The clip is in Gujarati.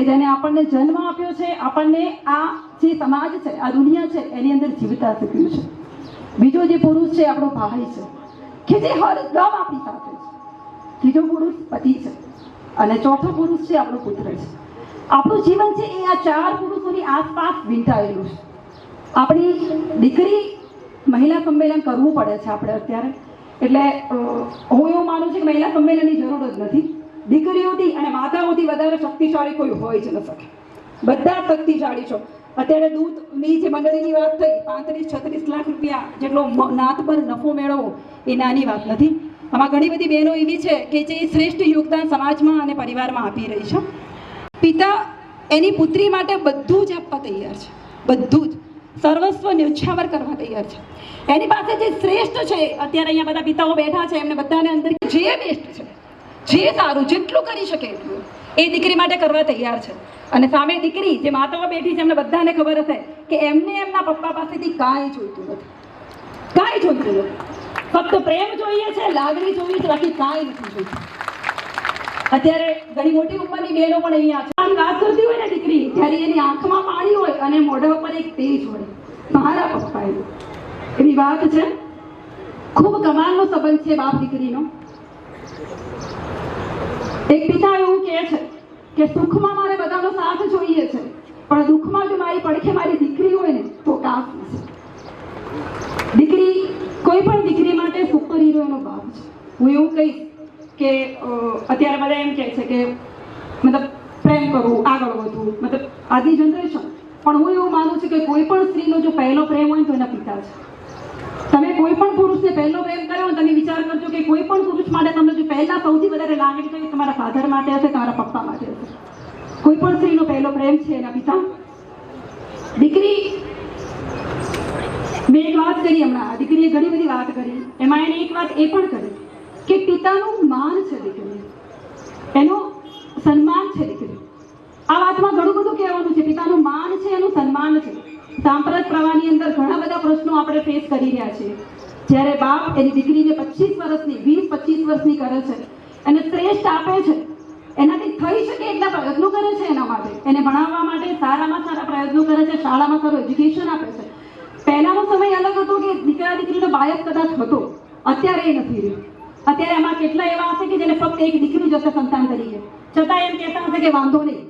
જેને આપણને જન્મ આપ્યો છે, આપણને આ જે સમાજ છે, આ દુનિયા છે એની અંદર જીવતા શીખ્યું છે. બીજો જે પુરુષ છે આપણો ભાઈ છે કે જે હરદમ આપણી સાથે છે. ત્રીજો પુરુષ પતિ છે અને ચોથો પુરુષ છે આપણો પુત્ર છે. આપણું જીવન છે એ આ 4 પુરુષોની આસપાસ વીંટાયેલું છે. આપણી દીકરી મહિલા સંમેલન કરવું પડે છે આપણે અત્યારે, એટલે હું એવું માનું છું કે મહિલા સંમેલનની જરૂર જ નથી. દીકરીઓથી અને માતાઓથી વધારે શક્તિશાળી કોઈ હોય જ ન શકે. બધા શક્તિશાળી છો. અત્યારે દૂધની જે મંડળીની વાત થઈ, 35-36 લાખ રૂપિયા જેટલો નાત પર નફો મેળવવો એ નાની વાત નથી. આમાં ઘણી બધી બહેનો એવી છે કે જે શ્રેષ્ઠ યોગદાન સમાજમાં અને પરિવારમાં આપી રહી છે. પિતા એની પુત્રી માટે બધું જ આપવા તૈયાર છે, બધું જ સર્વસ્વ ન્યોછાવર કરવા તૈયાર છે. એની પાસે જે શ્રેષ્ઠ છે, અત્યારે અહીંયા બધા પિતાઓ બેઠા છે, એમને બધાને અંદર જે બેસ્ટ છે, જે સારું જેટલું કરી શકે એટલું એ દીકરી માટે કરવા તૈયાર છે. અને સામે દીકરી જે માતાઓ બેઠી છે, એમને બધાને ખબર હશે કે એમને એમના પપ્પા પાસેથી કાંઈ જોઈતું નથી, કાંઈ જોઈતું નથી. ફક્ત પ્રેમ જોઈએ છે, લાગણી જોઈએ છે, બાકી કાંઈ નથી જોઈતું. અત્યારે ઘણી મોટી ઉંમરની બહેનો પણ અહીંયા છે. વાત કરતી હોય ને દીકરી, ત્યારે એની આંખમાં પાણી હોય અને મોઢા ઉપર એક તેજ હોય, મારા પપ્પા એવી વાત છે. ખૂબ કમાલનો સંબંધ છે બાપ દીકરીનો. એક પિતા એવું કહે છે કે સુખમાં મારે બધાનો સાથ જોઈએ છે, પણ દુઃખમાં જો મારી પડખે મારી દીકરી હોય ને તો કાફી છે. દીકરી કોઈ પણ દીકરી માટે સુપર હીરોનો બાપ છે. હું એવું કહીશ કે અત્યારે બધા એમ કહે છે કે મતલબ પ્રેમ કરવું, આગળ વધવું, મતલબ આજની જનરેશન. પણ હું એવું માનું છું કે કોઈ પણ સ્ત્રીનો જો પહેલો પ્રેમ હોય તો એના પિતા છે. તમે કોઈ પણ પુરુષને પહેલો પ્રેમ કર્યો, તમે વિચાર કરજો કે કોઈ પણ પુરુષ માટે તમને જો પહેલા સૌથી વધારે લાગણી તો તમારા ફાધર માટે હશે, તમારા પપ્પા માટે હશે. કોઈ પણ સ્ત્રીનો પહેલો પ્રેમ છે એના પિતા. દીકરી, મેં એક વાત કરી હમણાં, દીકરીએ ઘણી બધી વાત કરી, એમાં એને એક વાત એ પણ કરી કે પિતાનું માન છે દીકરી, એનું સન્માન છે દીકરી. આ વાતમાં ઘણું બધું કહેવાનું છે. પિતાનું માન છે, એનું સન્માન છે. સાંપ્રત પ્રવાહની અંદર ઘણા બધા પ્રશ્નો આપણે ફેસ કરી રહ્યા છીએ. જ્યારે બાપ એની દીકરીને 25 વર્ષની 20-25 વર્ષની કરે છે અને શ્રેષ્ઠ આપે છે, એનાથી થઈ શકે એટલા પ્રયત્નો કરે છે એના માટે, એને ભણાવવા માટે સારામાં સારા પ્રયત્નો કરે છે, શાળામાં સારું એજ્યુકેશન આપે છે. પહેલાનો સમય અલગ હતો કે દીકરા દીકરીનો બાયસ કદાચ હતો, અત્યારે એ નથી રહ્યું. અત્યારે આમાં કેટલા એવા હશે કે જેને ફક્ત એક દીકરી જશે સંતાન તરીકે, છતાં એમ કહેતા હશે કે વાંધો નહીં,